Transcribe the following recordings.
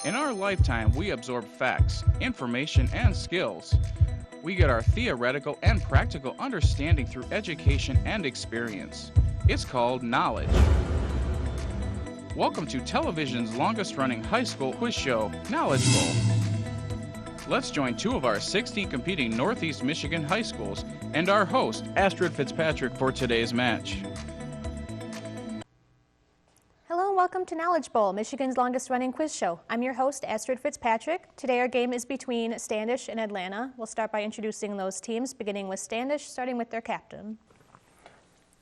In our lifetime, we absorb facts, information, and skills. We get our theoretical and practical understanding through education and experience. It's called knowledge. Welcome to television's longest-running high school quiz show, Knowledge Bowl. Let's join two of our 16 competing Northeast Michigan high schools and our host, Astrid Fitzpatrick, for today's match. Hello and welcome to Knowledge Bowl, Michigan's longest-running quiz show. I'm your host, Astrid Fitzpatrick. Today our game is between Standish and Atlanta. We'll start by introducing those teams, beginning with Standish, starting with their captain.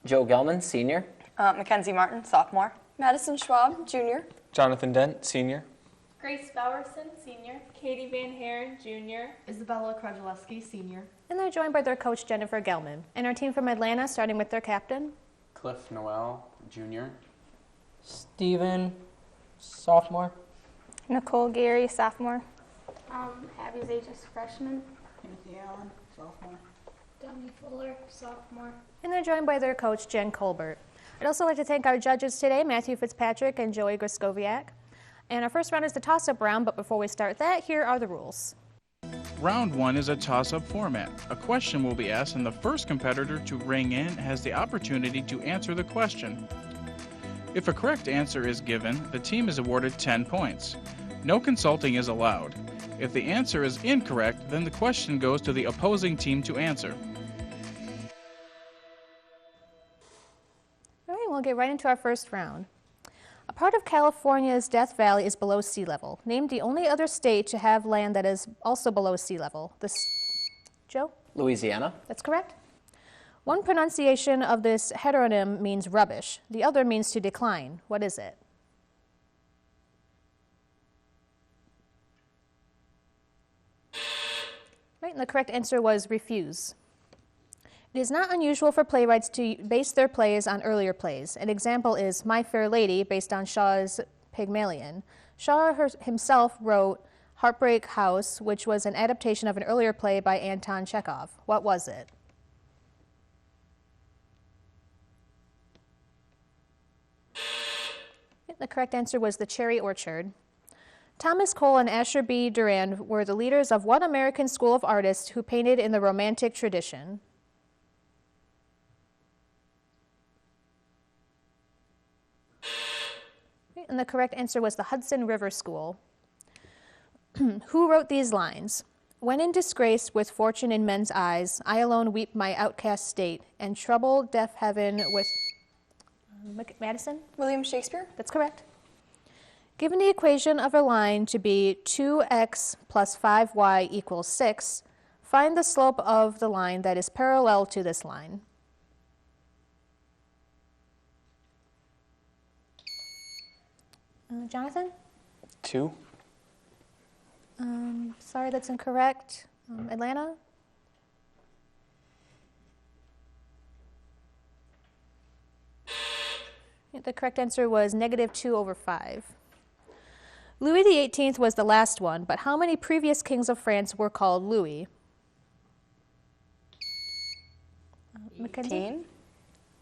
Joe Gelman, senior. Mackenzie Martin, sophomore. Madison Schwab, junior. Jonathan Dent, senior. Grace Bowerson, senior. Katie Van Haren, junior. Isabella Krajewski, senior. And they're joined by their coach, Jennifer Gelman. And our team from Atlanta, starting with their captain. Cliff Noel, junior. Steven, sophomore. Nicole Gary, sophomore. Abby Zajas, freshman. Timothy Allen, sophomore. Dummy Fuller, sophomore. And they're joined by their coach, Jen Colbert. I'd also like to thank our judges today, Matthew Fitzpatrick and Joey Griskowiak. And our first round is the toss-up round, but before we start that, here are the rules. Round 1 is a toss-up format. A question will be asked, and the first competitor to ring in has the opportunity to answer the question. If a correct answer is given, the team is awarded 10 points. No consulting is allowed. If the answer is incorrect, then the question goes to the opposing team to answer. All right, we'll get right into our first round. A part of California's Death Valley is below sea level. Name the only other state to have land that is also below sea level. Joe? Louisiana. That's correct. One pronunciation of this heteronym means rubbish. The other means to decline. What is it? Right, and the correct answer was refuse. It is not unusual for playwrights to base their plays on earlier plays. An example is My Fair Lady, based on Shaw's Pygmalion. Shaw himself wrote Heartbreak House, which was an adaptation of an earlier play by Anton Chekhov. What was it? The correct answer was The Cherry Orchard. Thomas Cole and Asher B. Durand were the leaders of what American school of artists who painted in the Romantic tradition? And the correct answer was the Hudson River School. Who wrote these lines? When in disgrace with fortune in men's eyes, I alone weep my outcast state, and trouble deaf heaven with... Madison? William Shakespeare. That's correct. Given the equation of a line to be 2x plus 5y equals 6, find the slope of the line that is parallel to this line. Jonathan? 2. Sorry, that's incorrect. Atlanta? The correct answer was -2/5. Louis XVIII was the last one, but how many previous kings of France were called Louis? Mackenzie? 18.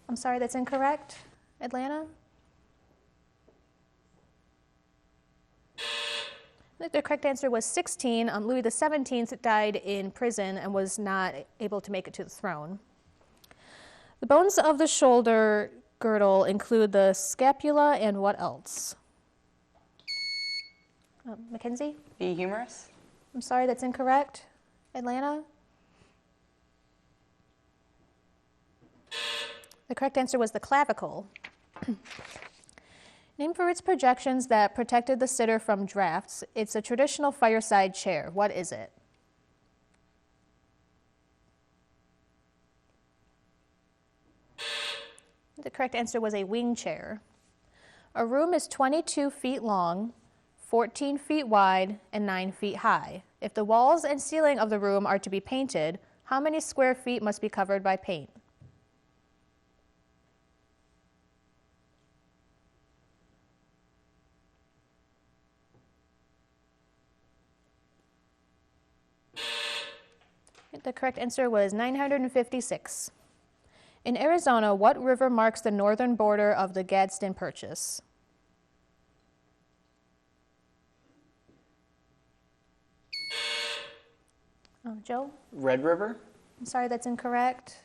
I'm sorry, that's incorrect. Atlanta? The correct answer was 16. Louis XVII died in prison and was not able to make it to the throne. The bones of the shoulder girdle include the scapula and what else? Mackenzie? The humerus. I'm sorry, that's incorrect. Atlanta? The correct answer was the clavicle. Named for its projections that protected the sitter from drafts, it's a traditional fireside chair. What is it? The correct answer was a wing chair. A room is 22 feet long, 14 feet wide, and 9 feet high. If the walls and ceiling of the room are to be painted, how many square feet must be covered by paint? The correct answer was 956. In Arizona, what river marks the northern border of the Gadsden Purchase? Joe? Red River. I'm sorry, that's incorrect.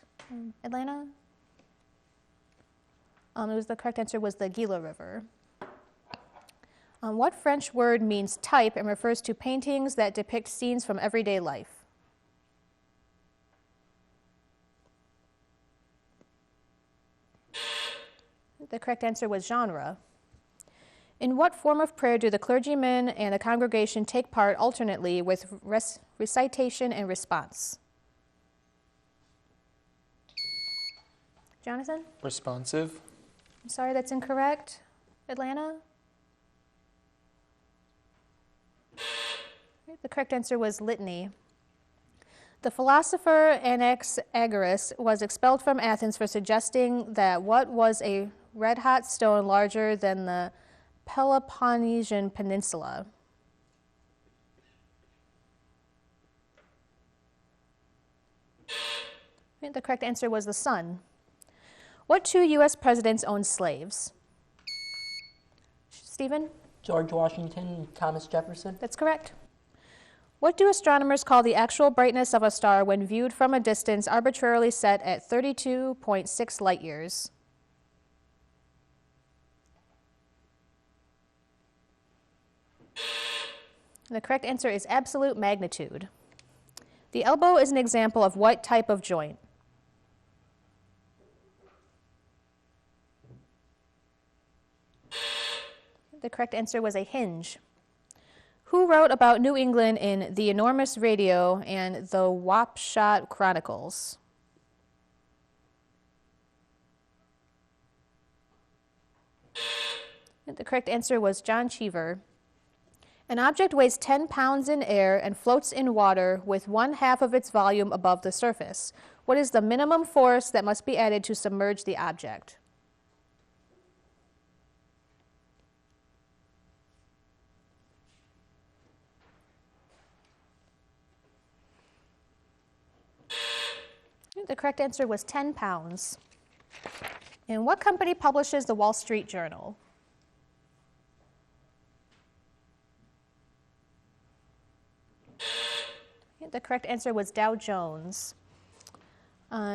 Atlanta? The correct answer was the Gila River. What French word means type and refers to paintings that depict scenes from everyday life? The correct answer was genre. In what form of prayer do the clergyman and the congregation take part alternately with recitation and response? Jonathan? Responsive. I'm sorry, that's incorrect. Atlanta? The correct answer was litany. The philosopher Anaxagoras was expelled from Athens for suggesting that what was a red-hot stone larger than the Peloponnesian Peninsula? The correct answer was the sun. What two U.S. presidents owned slaves? Stephen? George Washington and Thomas Jefferson. That's correct. What do astronomers call the actual brightness of a star when viewed from a distance arbitrarily set at 32.6 light years? The correct answer is absolute magnitude. The elbow is an example of what type of joint? The correct answer was a hinge. Who wrote about New England in The Enormous Radio and The Wapshot Chronicles? The correct answer was John Cheever. An object weighs 10 pounds in air and floats in water with 1/2 of its volume above the surface. What is the minimum force that must be added to submerge the object? The correct answer was 10 pounds. And what company publishes the Wall Street Journal? The correct answer was Dow Jones.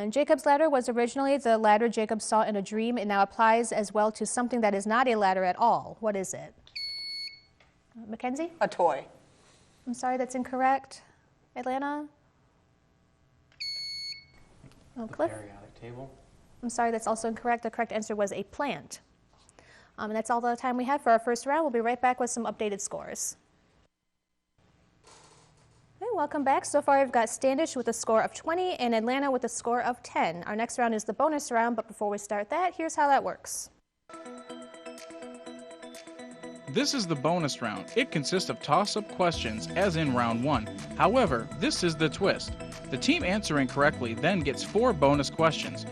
Jacob's ladder was originally the ladder Jacob saw in a dream. It now applies as well to something that is not a ladder at all. What is it? Mackenzie? A toy. I'm sorry, that's incorrect. Atlanta? Cliff? Periodic table. I'm sorry, that's also incorrect. The correct answer was a plant. And that's all the time we have for our first round. We'll be right back with some updated scores. Okay, welcome back. So far, we've got Standish with a score of 20 and Atlanta with a score of 10. Our next round is the bonus round, but before we start that, here's how that works. This is the bonus round. It consists of toss-up questions, as in round 1. However, this is the twist. The team answering correctly then gets 4 bonus questions.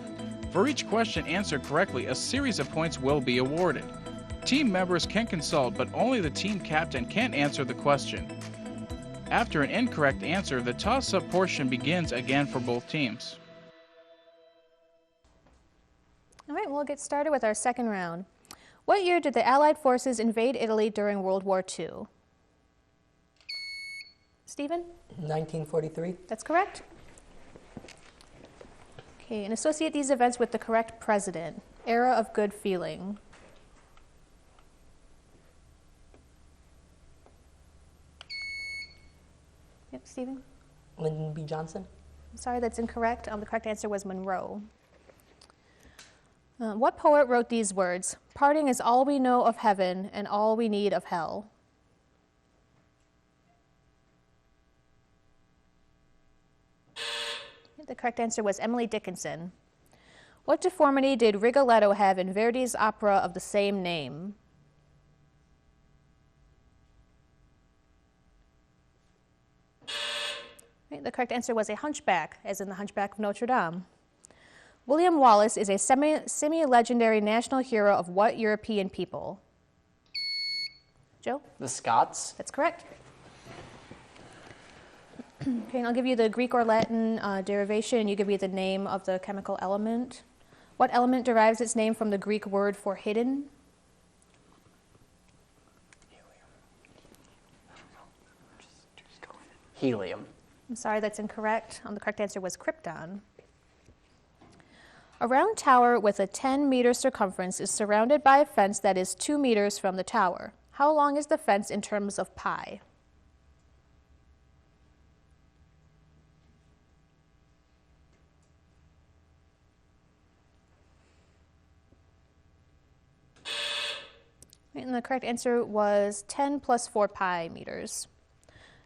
For each question answered correctly, a series of points will be awarded. Team members can consult, but only the team captain can answer the question. After an incorrect answer, the toss-up portion begins again for both teams. All right, we'll get started with our second round. What year did the Allied forces invade Italy during World War II? Stephen? 1943. That's correct. Okay, and associate these events with the correct president. Era of good feeling. Yep, Stephen? Lyndon B. Johnson. I'm sorry, that's incorrect. The correct answer was Monroe. What poet wrote these words? Parting is all we know of heaven and all we need of hell. The correct answer was Emily Dickinson. What deformity did Rigoletto have in Verdi's opera of the same name? The correct answer was a hunchback, as in the Hunchback of Notre Dame. William Wallace is a semi-legendary national hero of what European people? Joe? The Scots. That's correct. Okay, and I'll give you the Greek or Latin derivation, and you give me the name of the chemical element. What element derives its name from the Greek word for hidden? Helium. I'm I'm sorry, that's incorrect. The correct answer was Krypton. A round tower with a 10-meter circumference is surrounded by a fence that is 2 meters from the tower. How long is the fence in terms of pi? And the correct answer was 10 plus 4 pi meters.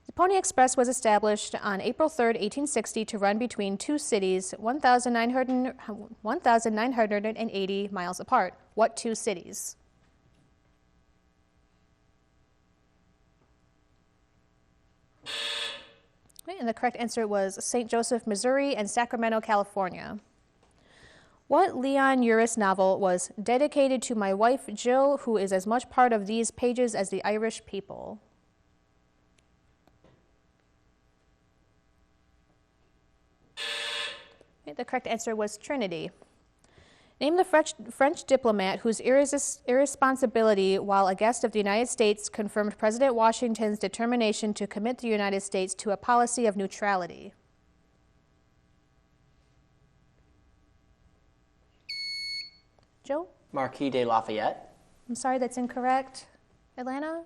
The Pony Express was established on April 3, 1860 to run between two cities 1,980 miles apart. What two cities? Okay, and the correct answer was St. Joseph, Missouri and Sacramento, California. What Leon Uris novel was dedicated to my wife Jill, who is as much part of these pages as the Irish people? Okay, the correct answer was Trinity. Name the French diplomat whose irresponsibility while a guest of the United States confirmed President Washington's determination to commit the United States to a policy of neutrality. Joe? Marquis de Lafayette. I'm sorry, that's incorrect. Atlanta?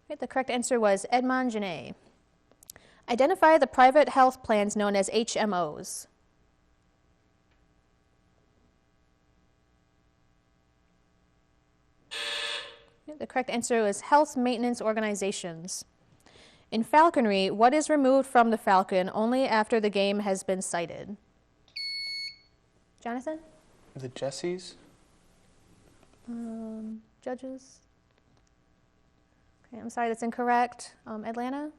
Okay, the correct answer was Edmond Genet. Identify the private health plans known as HMOs. Okay, the correct answer was health maintenance organizations. In falconry, what is removed from the falcon only after the game has been sighted? Jonathan? The Jessies? Judges? Okay, I'm sorry, that's incorrect. Atlanta?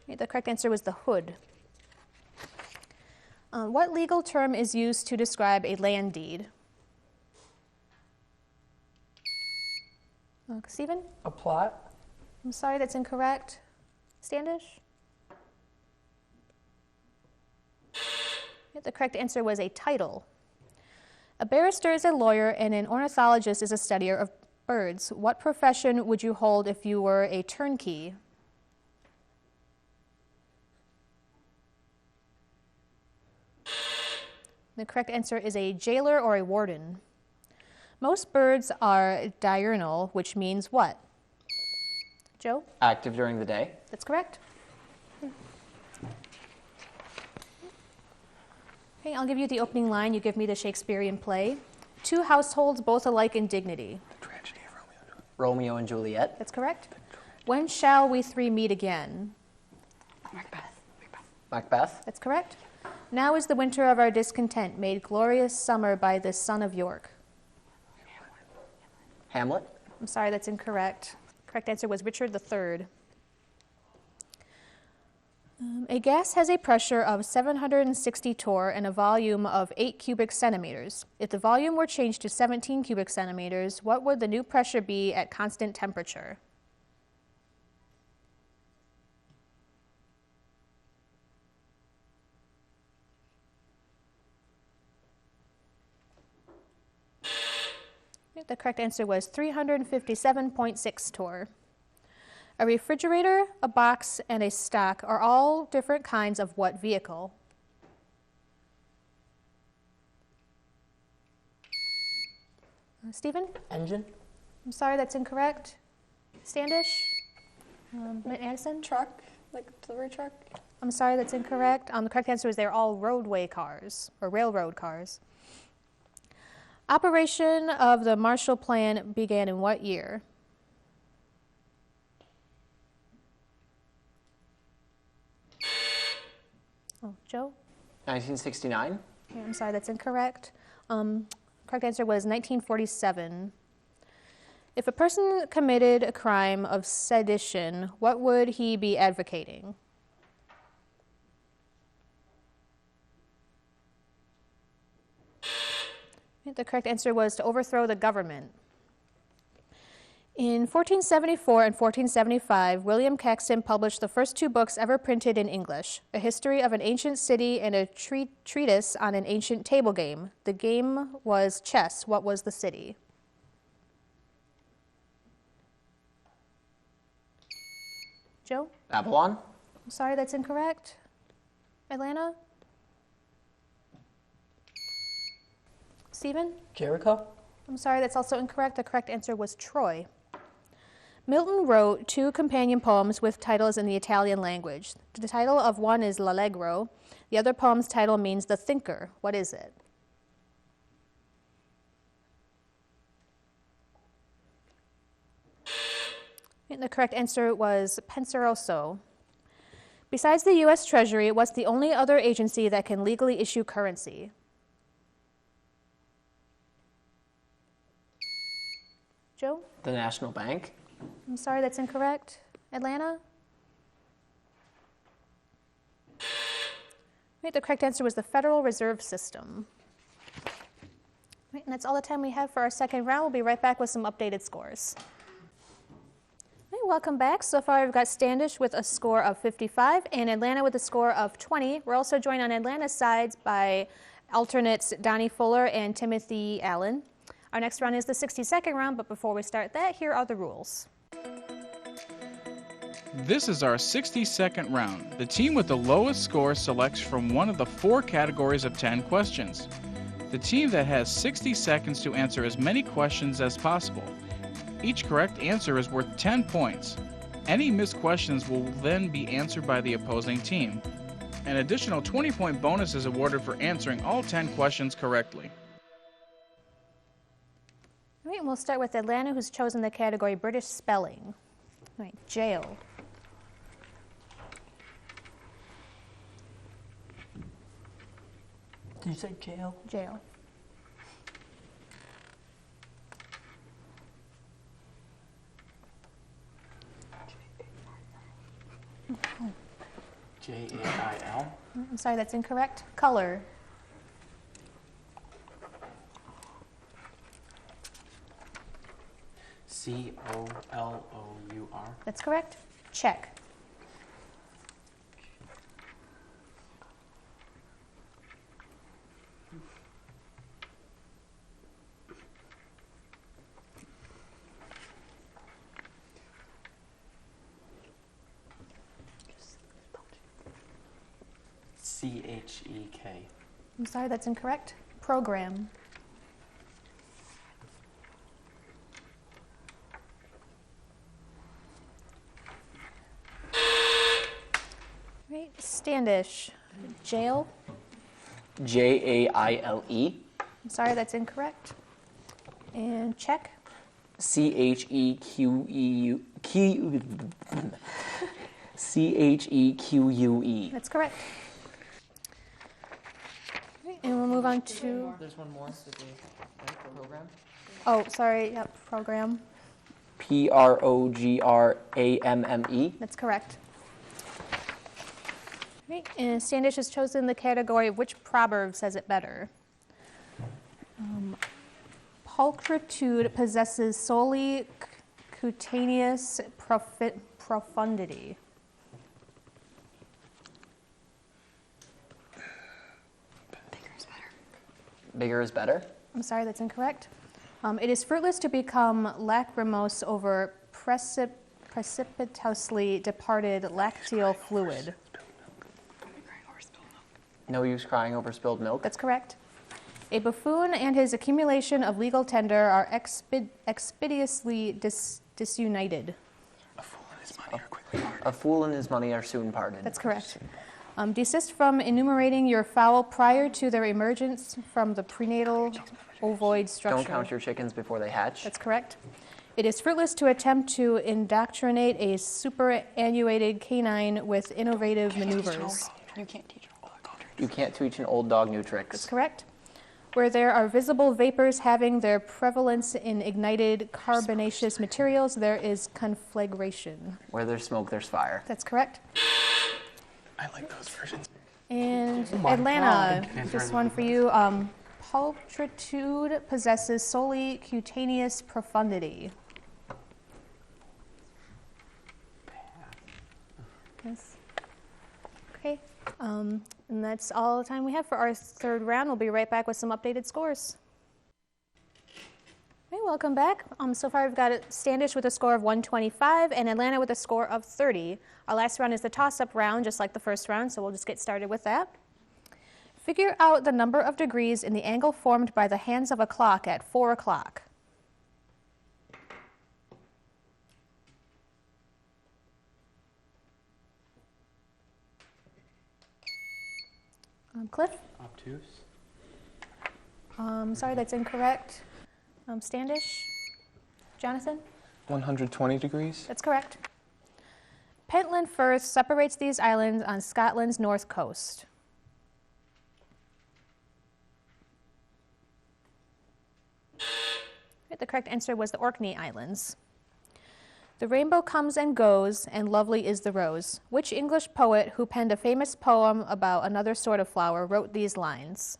Okay, the correct answer was the hood. What legal term is used to describe a land deed? Stephen? A plot. I'm sorry, that's incorrect. Standish? The correct answer was a title. A barrister is a lawyer and an ornithologist is a studier of birds. What profession would you hold if you were a turnkey? The correct answer is a jailer or a warden. Most birds are diurnal, which means what? Joe? Active during the day. That's correct. Okay, I'll give you the opening line. You give me the Shakespearean play. Two households, both alike in dignity. Tragedy of Romeo. Romeo and Juliet. That's correct. When shall we three meet again? Macbeth. Macbeth. That's correct. Now is the winter of our discontent, made glorious summer by the son of York. Hamlet. I'm sorry, that's incorrect. Correct answer was Richard III. A gas has a pressure of 760 torr and a volume of 8 cubic centimeters. If the volume were changed to 17 cubic centimeters, what would the new pressure be at constant temperature? The correct answer was 357.6 torr. A refrigerator, a box, and a stock are all different kinds of what vehicle? Stephen? Engine. I'm sorry, that's incorrect. Standish? Addison? Truck, like delivery truck. I'm sorry, that's incorrect. The correct answer is they're all roadway cars, or railroad cars. Operation of the Marshall Plan began in what year? Oh, Joe? 1969. Okay, I'm sorry, that's incorrect. Correct answer was 1947. If a person committed a crime of sedition, what would he be advocating? The correct answer was to overthrow the government. In 1474 and 1475, William Caxton published the first two books ever printed in English, A History of an Ancient City and a Treatise on an Ancient Table Game. The game was chess. What was the city? Joe? Babylon. I'm sorry, that's incorrect. Atlanta? Stephen? Jericho. I'm sorry, that's also incorrect. The correct answer was Troy. Milton wrote 2 companion poems with titles in the Italian language. The title of one is L'Allegro. The other poem's title means the thinker. What is it? And the correct answer was Penseroso. Besides the U.S. Treasury, what's the only other agency that can legally issue currency? Joe? The National Bank. I'm sorry, that's incorrect. Atlanta? Right, the correct answer was the Federal Reserve System. Right, and that's all the time we have for our second round. We'll be right back with some updated scores. Right, welcome back. So far, we've got Standish with a score of 55 and Atlanta with a score of 20. We're also joined on Atlanta's side by alternates Donnie Fuller and Timothy Allen. Our next round is the 60-second round, but before we start that, here are the rules. This is our 60-second round. The team with the lowest score selects from one of the 4 categories of 10 questions. The team that has 60 seconds to answer as many questions as possible. Each correct answer is worth 10 points. Any missed questions will then be answered by the opposing team. An additional 20-point bonus is awarded for answering all 10 questions correctly. All right, and we'll start with Atlanta, who's chosen the category British spelling. All right, jail. Did you say jail? Jail. Jail. I'm sorry, that's incorrect. Color. Colour. That's correct. Check. CHEK. I'm sorry, that's incorrect. Program. Right, Standish. Jail. Jaile. I'm sorry, that's incorrect. And check. CHEQUE. That's correct. Right, and we'll move on to. There's one more. Program. Oh, sorry. Yep, program. PROGRAMME. That's correct. Right, and Standish has chosen the category of which proverb says it better. Pulchritude possesses solely cutaneous profundity. Bigger is better. I'm sorry, that's incorrect. It is fruitless to become lachrymose over precipitously departed lacteal fluid. No use crying over spilled milk. That's correct. A buffoon and his accumulation of legal tender are expeditiously disunited. A fool and his money are soon parted. That's correct. Desist from enumerating your fowl prior to their emergence from the prenatal ovoid structure. Don't count your chickens before they hatch. That's correct. It is fruitless to attempt to indoctrinate a superannuated canine with innovative maneuvers. You can't teach all that. You can't teach an old dog new tricks. That's correct. Where there are visible vapors having their prevalence in ignited carbonaceous materials, there is conflagration. Where there's smoke, there's fire. That's correct. I like those versions. And Atlanta, this one for you. Pulchritude possesses solely cutaneous profundity. Yes. Okay. And that's all the time we have for our third round. We'll be right back with some updated scores. Okay, welcome back. So far we've got Standish with a score of 125 and Atlanta with a score of 30. Our last round is the toss-up round, just like the first round, so we'll just get started with that. Figure out the number of degrees in the angle formed by the hands of a clock at 4 o'clock. Cliff? Obtuse. Sorry, that's incorrect. Standish? Jonathan? 120 degrees. That's correct. Pentland Firth separates these islands on Scotland's north coast. The correct answer was the Orkney Islands. The rainbow comes and goes, and lovely is the rose. Which English poet who penned a famous poem about another sort of flower wrote these lines?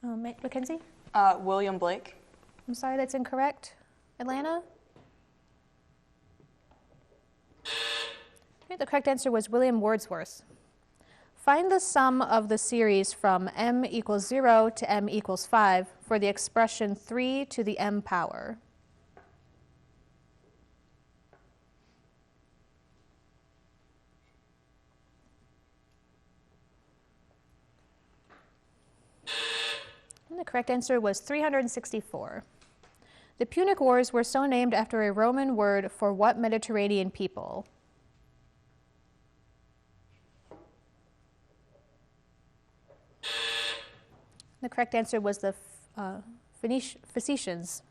Mackenzie? William Blake. I'm sorry, that's incorrect. Atlanta? Okay, the correct answer was William Wordsworth. Find the sum of the series from m equals 0 to m equals 5 for the expression 3 to the m power. And the correct answer was 364. The Punic Wars were so named after a Roman word for what Mediterranean people? The correct answer was the Phoenicians.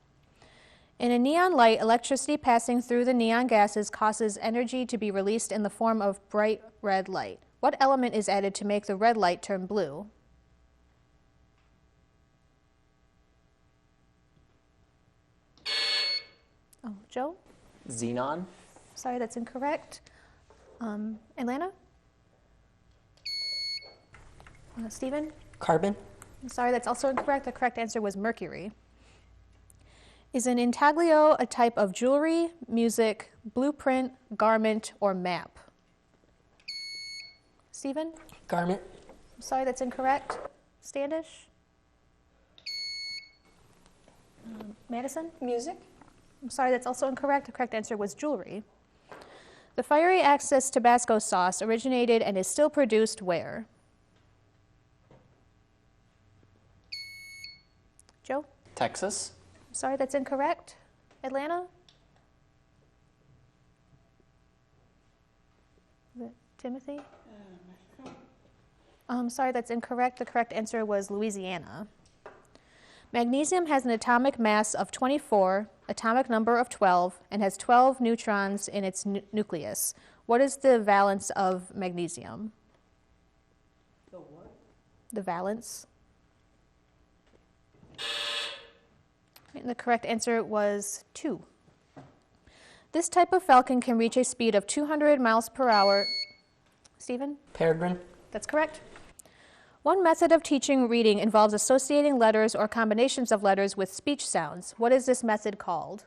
In a neon light, electricity passing through the neon gases causes energy to be released in the form of bright red light. What element is added to make the red light turn blue? Oh, Joe? Xenon. Sorry, that's incorrect. Atlanta? Stephen? Carbon. I'm sorry, that's also incorrect. The correct answer was mercury. Is an intaglio a type of jewelry, music, blueprint, garment, or map? Stephen? Garment. I'm sorry, that's incorrect. Standish? Madison? Music. I'm sorry, that's also incorrect. The correct answer was jewelry. The fiery Axis Tabasco sauce originated and is still produced where? Joe? Texas. I'm sorry, that's incorrect. Atlanta? Is it Timothy? I'm sorry, that's incorrect. The correct answer was Louisiana. Magnesium has an atomic mass of 24, atomic number of 12, and has 12 neutrons in its nucleus. What is the valence of magnesium? The what? The valence. And the correct answer was 2. This type of falcon can reach a speed of 200 miles per hour. Stephen? Peregrine. That's correct. One method of teaching reading involves associating letters or combinations of letters with speech sounds. What is this method called?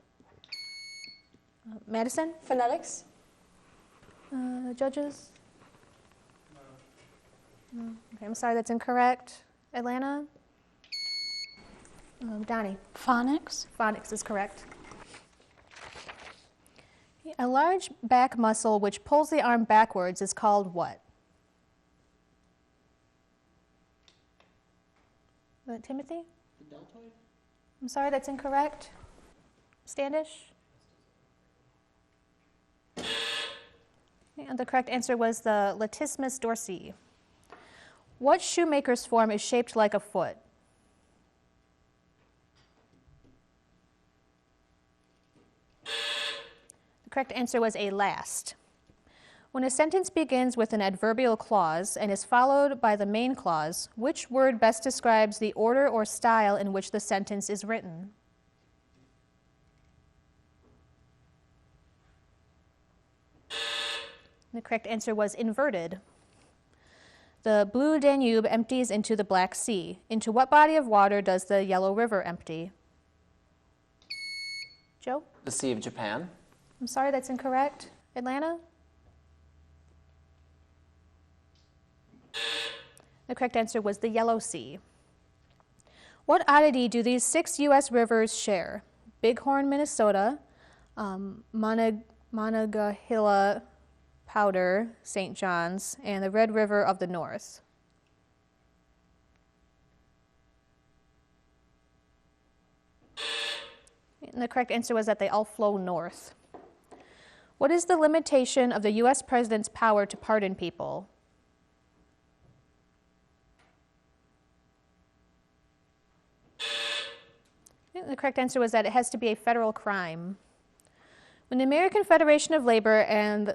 Madison? Phonetics. Judges? No. Okay, I'm sorry, that's incorrect. Atlanta? Donnie? Phonics. Phonics is correct. A large back muscle which pulls the arm backwards is called what? Timothy? The deltoid? I'm sorry, that's incorrect. Standish? And the correct answer was the latissimus dorsi. What shoemaker's form is shaped like a foot? The correct answer was a last. When a sentence begins with an adverbial clause and is followed by the main clause, which word best describes the order or style in which the sentence is written? The correct answer was inverted. The blue Danube empties into the Black Sea. Into what body of water does the Yellow River empty? Joe? The Sea of Japan. I'm sorry, that's incorrect. Atlanta? The correct answer was the Yellow Sea. What oddity do these 6 U.S. rivers share? Bighorn, Minnesota, Monongahela Powder, St. John's, and the Red River of the North. And the correct answer was that they all flow north. What is the limitation of the U.S. president's power to pardon people? And the correct answer was that it has to be a federal crime. When the American Federation of Labor and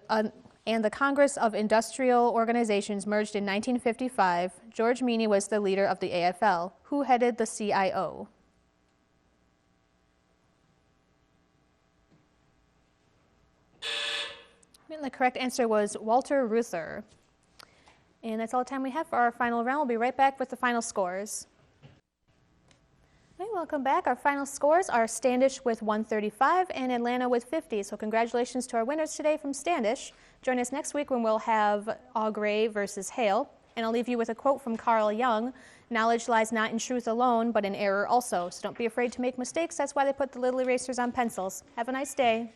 the Congress of Industrial Organizations merged in 1955, George Meany was the leader of the AFL. Who headed the CIO? And the correct answer was Walter Reuther. And that's all the time we have for our final round. We'll be right back with the final scores. Hey, welcome back. Our final scores are Standish with 135 and Atlanta with 50. So congratulations to our winners today from Standish. Join us next week when we'll have Augrey versus Hale. And I'll leave you with a quote from Carl Jung: "Knowledge lies not in truth alone, but in error also." So don't be afraid to make mistakes. That's why they put the little erasers on pencils. Have a nice day.